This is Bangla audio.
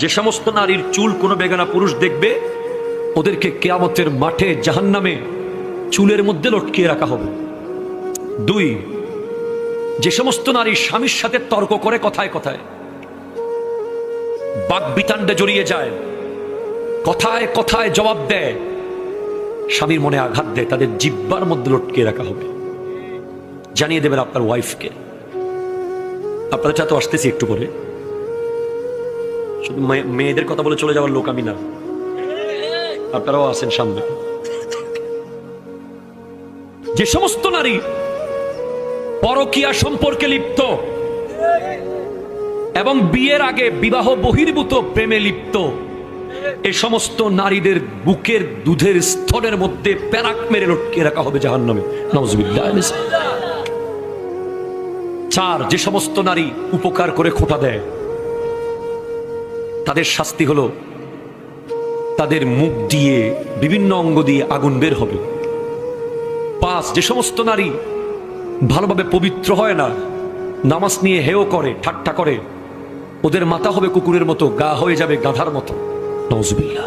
যে সমস্ত নারীর চুল কোনো বেগানা পুরুষ দেখবে ওদেরকে কিয়ামতের মাঠে জাহান্নামে চুলের মধ্যে লটকিয়ে রাখা হবে। 2, যে সমস্ত নারী স্বামীর সাথে তর্ক করে কথায় কথায়, বাকবিতান্ডে জড়িয়ে যায়, কথায় কথায় জবাব দেয়, স্বামীর মনে আঘাত দেয়, তাদের জিহ্বার মধ্যে লটকিয়ে রাখা হবে। জানিয়ে দেবেন আপনার ওয়াইফকে। আপনাদের সাথে আসতেছি একটু পরে। শুধু মেয়েদের কথা বলে চলে যাওয়ার লোক আমি না, আপনারাও আছেন সামনে। যে সমস্ত নারী পরকীয়া সম্পর্কে লিপ্ত এবং বিয়ের আগে বিবাহ বহির্ভূত প্রেমে লিপ্ত, এই সমস্ত নারীদের বুকের দুধের স্তরের মধ্যে প্যারাক মেরে লটকিয়ে রাখা হবে জাহান্নামে। নাউজুবিল্লাহ। 4, যে সমস্ত নারী উপকার করে খোঁটা দেয় তাদের শাস্তি হলো তাদের মুখ দিয়ে বিভিন্ন অঙ্গ দিয়ে আগুন বের হবে। 5, যে সমস্ত নারী ভালোভাবে পবিত্র হয় না, নামাজ নিয়ে হেয় করে, ঠাট্টা করে, ওদের মাথা হবে কুকুরের মতো, গা হয়ে যাবে গাধার মতো। নাউজুবিল্লাহ।